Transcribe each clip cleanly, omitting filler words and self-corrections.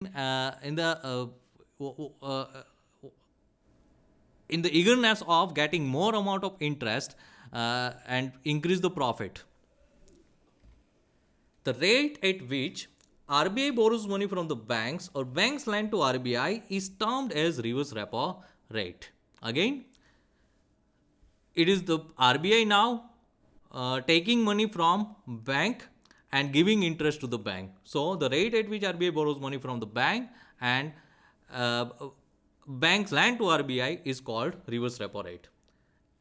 in the in the eagerness of getting more amount of interest and increase the profit. The rate at which RBI borrows money from the banks or banks lend to RBI is termed as reverse repo rate. Again, it is the RBI now taking money from bank and giving interest to the bank. So the rate at which RBI borrows money from the bank and uh, banks lend to RBI is called reverse repo rate.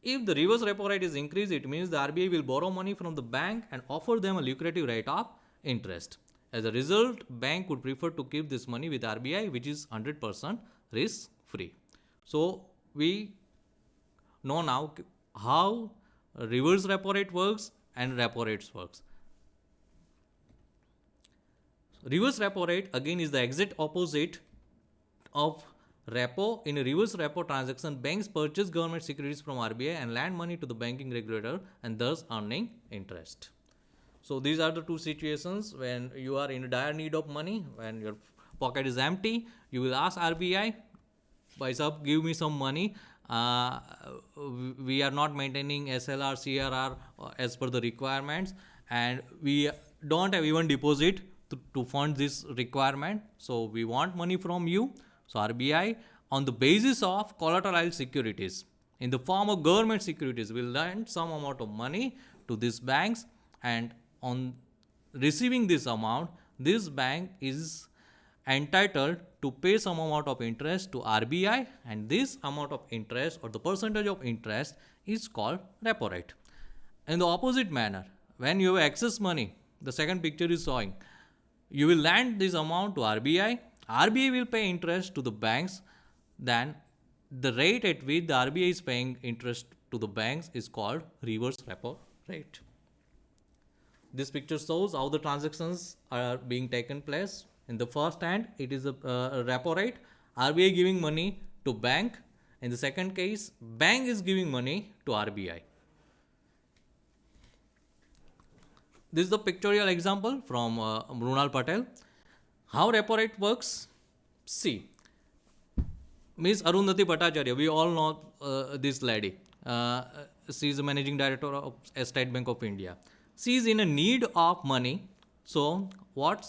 If the reverse repo rate is increased, it means the RBI will borrow money from the bank and offer them a lucrative rate of interest. As a result, bank would prefer to keep this money with RBI, which is 100% risk free. So we know now how reverse repo rate works and repo rates works. Reverse repo rate again is the exact opposite of repo. In a reverse repo transaction, banks purchase government securities from RBI and lend money to the banking regulator and thus earning interest. So these are the two situations when you are in dire need of money, when your pocket is empty, you will ask RBI, "Bhai sahab, give me some money. We are not maintaining SLR, CRR as per the requirements, and we don't have even deposit to fund this requirement. So we want money from you." So RBI, on the basis of collateralized securities in the form of government securities, will lend some amount of money to these banks, and on receiving this amount, this bank is entitled to pay some amount of interest to RBI, and this amount of interest or the percentage of interest is called repo rate. In the opposite manner, when you have excess money, the second picture is showing, you will lend this amount to RBI, RBI will pay interest to the banks, then the rate at which the RBI is paying interest to the banks is called reverse repo rate. This picture shows how the transactions are being taken place. In the first hand, it is a repo rate, RBI giving money to bank. In the second case, bank is giving money to RBI. This is the pictorial example from Mrunal Patel. How repo rate works? See, Ms. Arundhati Bhattacharya, we all know this lady. She is the managing director of State Bank of India. She is in a need of money. So what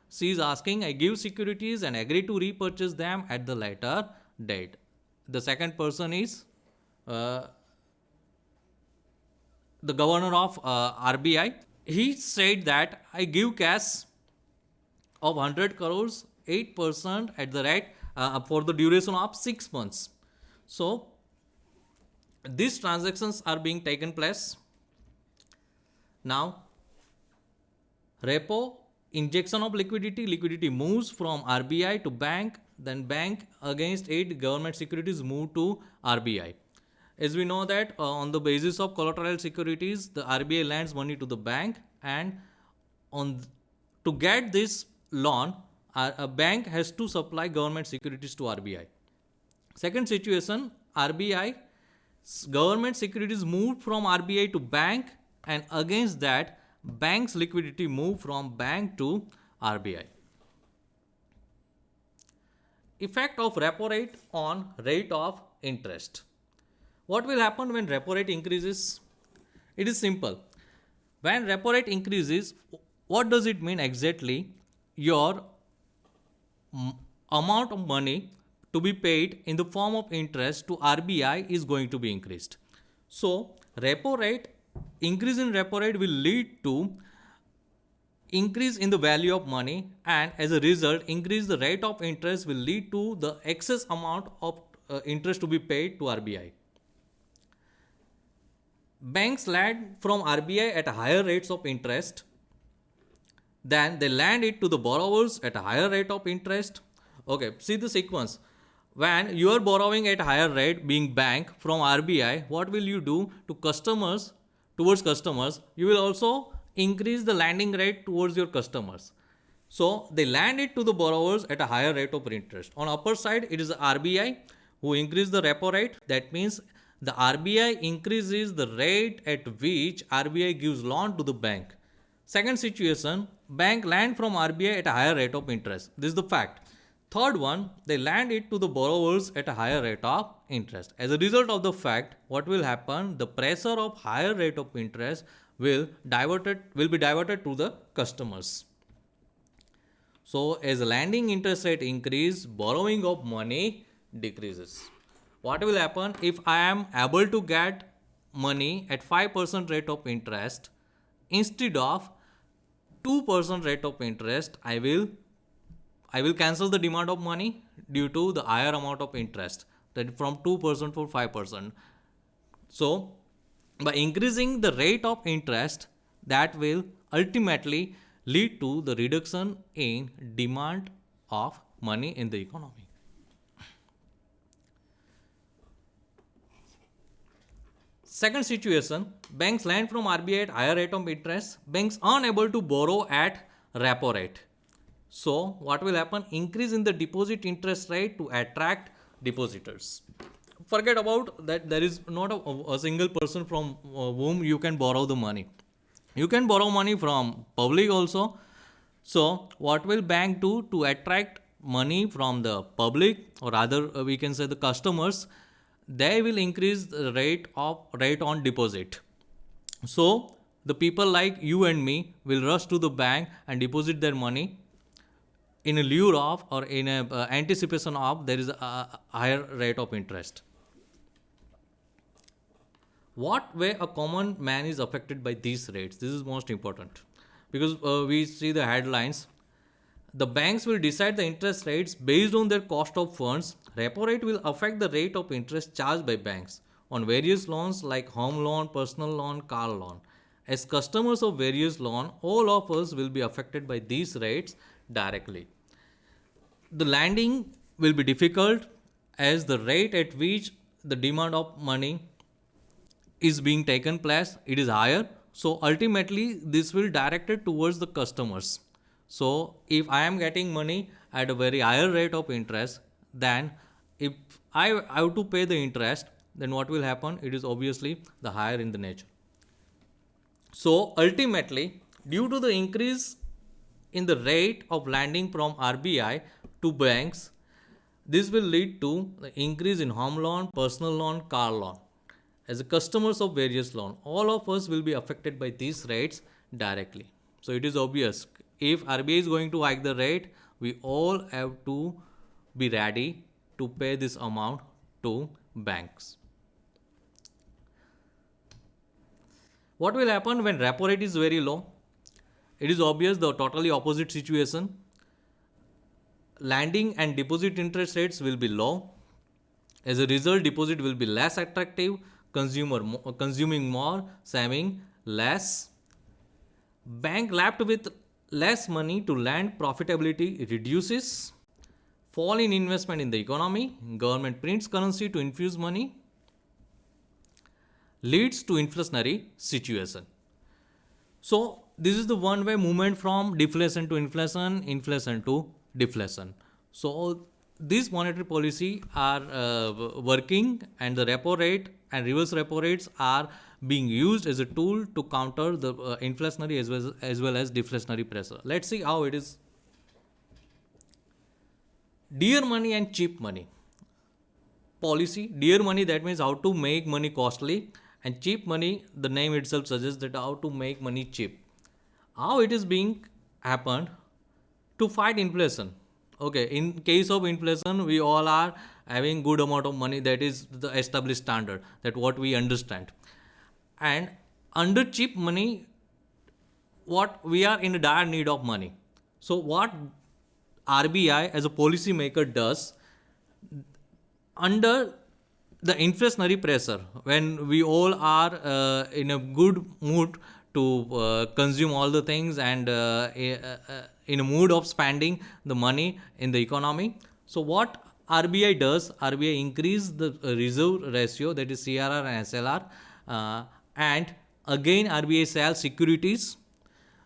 she is asking, I give securities and agree to repurchase them at the later date. The second person is the governor of RBI. He said that I give cash of 100 crores, 8% at the rate for the duration of 6 months. So these transactions are being taken place. Now, repo, injection of liquidity moves from RBI to bank, then bank against it, government securities move to RBI. As we know that on the basis of collateral securities, the RBI lends money to the bank, and to get this loan, a bank has to supply government securities to RBI. Second situation, government securities moved from RBI to bank, and against that, bank's liquidity moved from bank to RBI. Effect of repo rate on rate of interest. What will happen when repo rate increases? It is simple. When repo rate increases, what does it mean exactly? Your amount of money to be paid in the form of interest to RBI is going to be increased. So, increase in repo rate will lead to increase in the value of money, and as a result, increase the rate of interest will lead to the excess amount of interest to be paid to RBI. Banks lend from RBI at higher rates of interest, then they lend it to the borrowers at a higher rate of interest. Okay, see the sequence. When you are borrowing at higher rate, being bank from RBI, what will you do to customers? Towards customers, you will also increase the lending rate towards your customers. So they lend it to the borrowers at a higher rate of interest. On upper side, it is the RBI who increase the repo rate. That means the RBI increases the rate at which RBI gives loan to the bank. Second situation, bank lend from RBI at a higher rate of interest. This is the fact. Third one, they lend it to the borrowers at a higher rate of interest. As a result of the fact, what will happen? The pressure of higher rate of interest will be diverted to the customers. So as the lending interest rate increase, borrowing of money decreases. What will happen if I am able to get money at 5% rate of interest instead of 2% rate of interest? I will cancel the demand of money due to the higher amount of interest, that from 2% to 5%. So by increasing the rate of interest, that will ultimately lead to the reduction in demand of money in the economy. Second situation, banks lend from RBI at higher rate of interest. Banks unable to borrow at repo rate. So what will happen? Increase in the deposit interest rate to attract depositors. Forget about that, there is not a single person from whom you can borrow the money. You can borrow money from public also. So what will bank do to attract money from the public, or rather we can say the customers? They will increase the rate on deposit. So the people like you and me will rush to the bank and deposit their money in a lieu of, or in a anticipation of, there is a higher rate of interest. What way a common man is affected by these rates? This is most important, because we see the headlines. The banks will decide the interest rates based on their cost of funds. Repo rate will affect the rate of interest charged by banks on various loans like home loan, personal loan, car loan. As customers of various loan, all of us will be affected by these rates directly. The lending will be difficult as the rate at which the demand of money is being taken place, it is higher. So ultimately this will direct it towards the customers. So if I am getting money at a very higher rate of interest, then if I have to pay the interest, then what will happen? It is obviously the higher in the nature. So ultimately, due to the increase in the rate of lending from RBI to banks, this will lead to the increase in home loan, personal loan, car loan. As the customers of various loan, all of us will be affected by these rates directly. So it is obvious, if RBI is going to hike the rate, we all have to be ready to pay this amount to banks. What will happen when repo rate is very low? It is obvious the totally opposite situation. Lending and deposit interest rates will be low. As a result, deposit will be less attractive, consuming more, saving less. Bank left with less money to lend, profitability reduces. Fall in investment in the economy, government prints currency to infuse money, leads to inflationary situation. So this is the one way movement from deflation to inflation, inflation to deflation. So these monetary policy are working, and the repo rate and reverse repo rates are being used as a tool to counter the inflationary as well as deflationary pressure. Let's see how it is. Dear money and cheap money policy. Dear money, that means how to make money costly, and cheap money, the name itself suggests that how to make money cheap. How it is being happened? To fight inflation. Okay, in case of inflation, we all are having good amount of money, that is the established standard, that what we understand. And under cheap money, what we are in a dire need of money. So what RBI as a policy maker does, under the inflationary pressure, when we all are in a good mood to consume all the things, and in a mood of spending the money in the economy. So what RBI does, RBI increase the reserve ratio, that is CRR and SLR, and again RBI sells securities.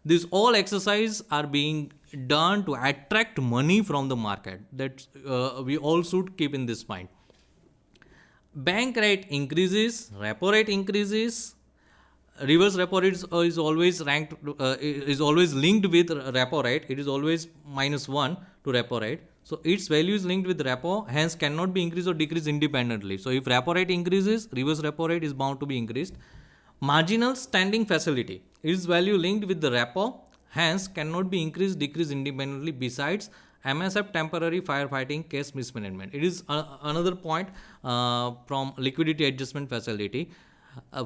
These all exercise are being done to attract money from the market. That we all should keep in this mind. Bank rate increases, repo rate increases, reverse repo rate is always ranked is always linked with repo rate. It is always -1 to repo rate. So its value is linked with repo, hence cannot be increased or decreased independently. So if repo rate increases, reverse repo rate is bound to be increased. Marginal standing facility, its value linked with the repo, hence cannot be increased, decreased independently. Besides, MSF temporary firefighting case mismanagement. It is another point from liquidity adjustment facility.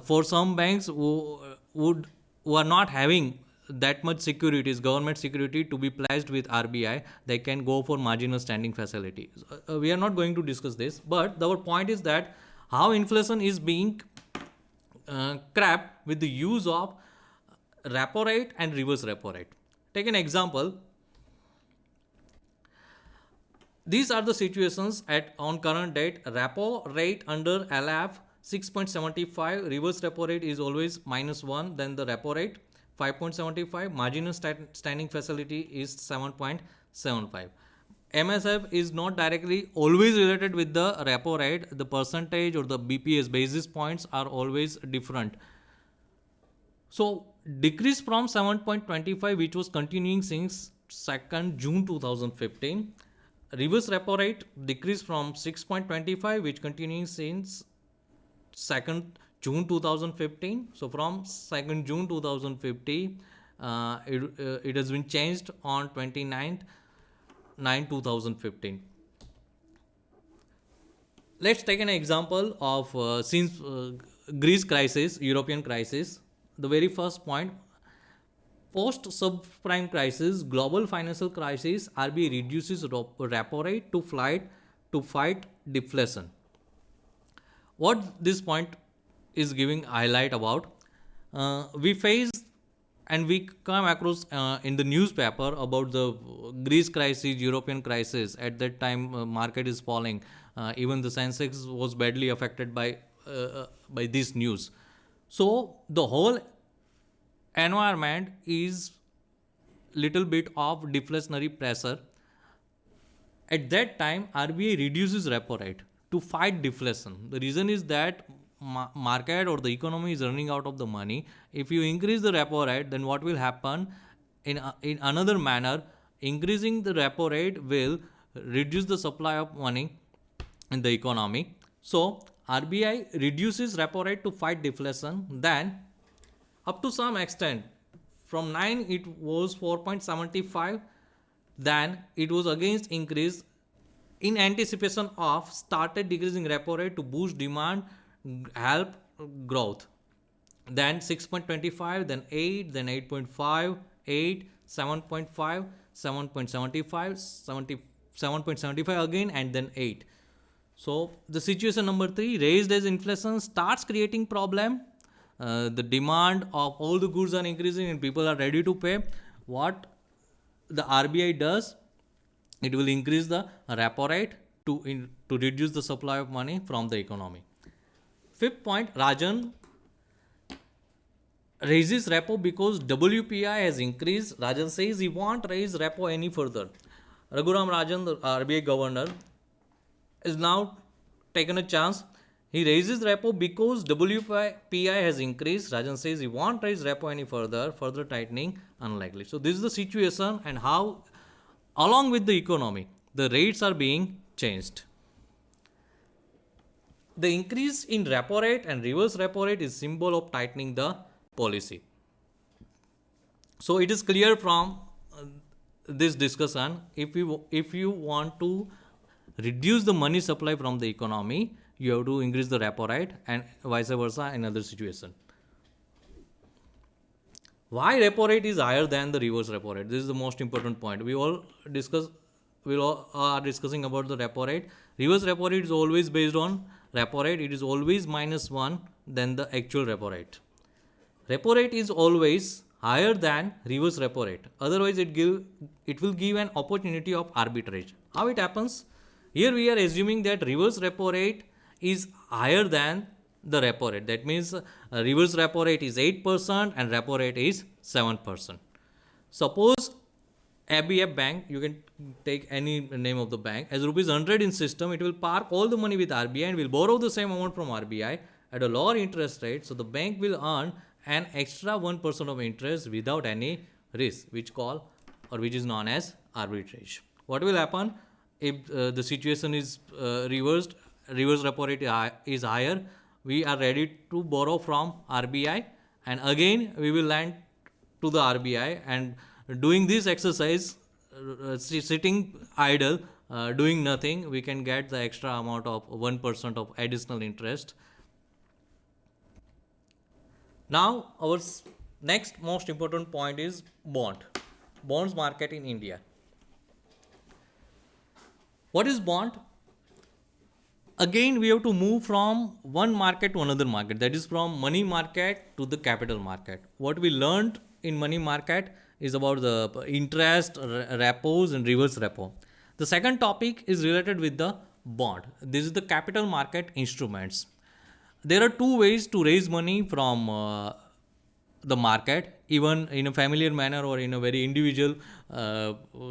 For some banks who are not having that much securities, government security to be pledged with RBI, they can go for marginal standing facility. We are not going to discuss this, but our point is that how inflation is being cracked with the use of repo rate and reverse repo rate. Take an example. These are the situations on current date. Repo rate under LF 6.75, reverse repo rate is always -1, then the repo rate 5.75, marginal standing facility is 7.75. MSF is not directly always related with the repo rate. The percentage or the BPS, basis points, are always different. So decrease from 7.25, which was continuing since 2nd June 2015. Reverse repo rate decreased from 6.25, which continuing since 2nd June 2015. So from 2nd June 2015, it has been changed on 29/9/2015. Let's take an example of since Greece crisis, European crisis. The very first point, post subprime crisis, global financial crisis, RBI reduces repo rate to fight deflation. What this point is giving highlight about, we face and we come across in the newspaper about the Greece crisis, European crisis. At that time, market is falling. Even the Sensex was badly affected by this news. So the whole environment is little bit of deflationary pressure. At that time, RBI reduces repo rate to fight deflation. The reason is that market or the economy is running out of the money. If you increase the repo rate, then what will happen? In another manner, increasing the repo rate will reduce the supply of money in the economy. So RBI reduces repo rate to fight deflation. Then, up to some extent, from 9 it was 4.75. Then it was again increased in anticipation of started decreasing repo rate to boost demand, help growth. Then 6.25, then 8, then 8.5, 8, 7.5, 7.75, 7.75 again, and then 8. So the situation number 3, raised as inflation starts creating problem. The demand of all the goods are increasing and people are ready to pay. What the RBI does, it will increase the repo rate to reduce the supply of money from the economy. Fifth point, Rajan raises repo because WPI has increased. Rajan says he won't raise repo any further. Raghuram Rajan, the RBI governor, is now taken a chance. He raises repo because WPI has increased. Rajan says he won't raise repo any further. Further tightening unlikely. So this is the situation and how, along with the economy, the rates are being changed. The increase in repo rate and reverse repo rate is symbol of tightening the policy. So it is clear from this discussion, if you want to reduce the money supply from the economy, you have to increase the repo rate, and vice versa in other situation. Why repo rate is higher than the reverse repo rate? This is the most important point. We all are discussing about the repo rate. Reverse repo rate is always based on repo rate. It is always -1 than the actual repo rate. Repo rate is always higher than reverse repo rate. Otherwise, it will give an opportunity of arbitrage. How it happens? Here we are assuming that reverse repo rate is higher than the repo rate. That means reverse repo rate is 8% and repo rate is 7%. Suppose ABF Bank, you can take any name of the bank, as ₹100 in system, it will park all the money with RBI and will borrow the same amount from RBI at a lower interest rate. So the bank will earn an extra 1% of interest without any risk, which is known as arbitrage. What will happen if the situation is reverse repo rate is higher? We are ready to borrow from RBI, and again we will lend to the RBI, and doing this exercise, sitting idle, doing nothing, we can get the extra amount of 1% of additional interest. Now, our next most important point is bonds market in India. What is bond? Again, we have to move from one market to another market, that is from money market to the capital market. What we learned in money market is about the interest, repos, and reverse repo. The second topic is related with the bond. This is the capital market instruments. There are two ways to raise money from the market, even in a familiar manner or in a very individual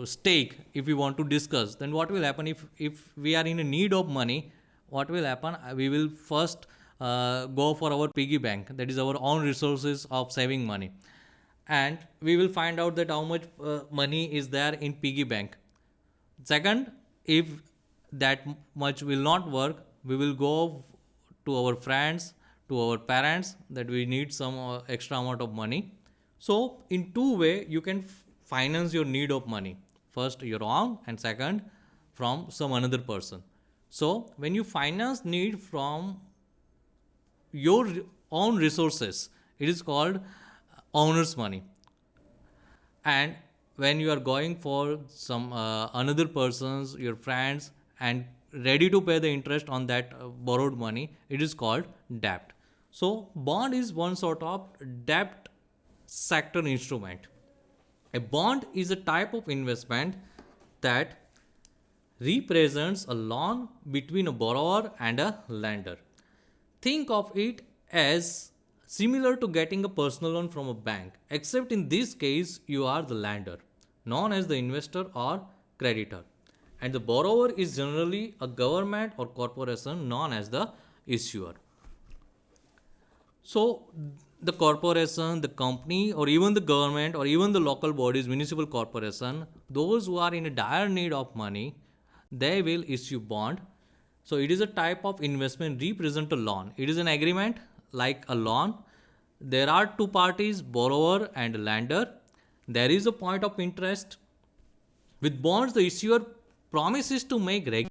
stake. If we want to discuss, then what will happen if we are in a need of money? What will happen? We will first go for our piggy bank, that is our own resources of saving money, and we will find out that how much money is there in piggy bank. Second, if that much will not work, we will go to our friends, to our parents, that we need some extra amount of money. So in two way you can finance your need of money: first your own, and second from some another person. So when you finance need from your own resources, it is called owner's money. And when you are going for some another person's, your friends, and ready to pay the interest on that borrowed money, it is called debt. So bond is one sort of debt sector instrument. A bond is a type of investment that represents a loan between a borrower and a lender. Think of it as similar to getting a personal loan from a bank, except in this case you are the lender, known as the investor or creditor, and the borrower is generally a government or corporation, known as the issuer. So the corporation, the company, or even the government, or even the local bodies, municipal corporation, those who are in a dire need of money, they will issue bond. So it is a type of investment represent a loan. It is an agreement like a loan. There are two parties, borrower and lender. There is a point of interest. With bonds, the issuer promises to make regular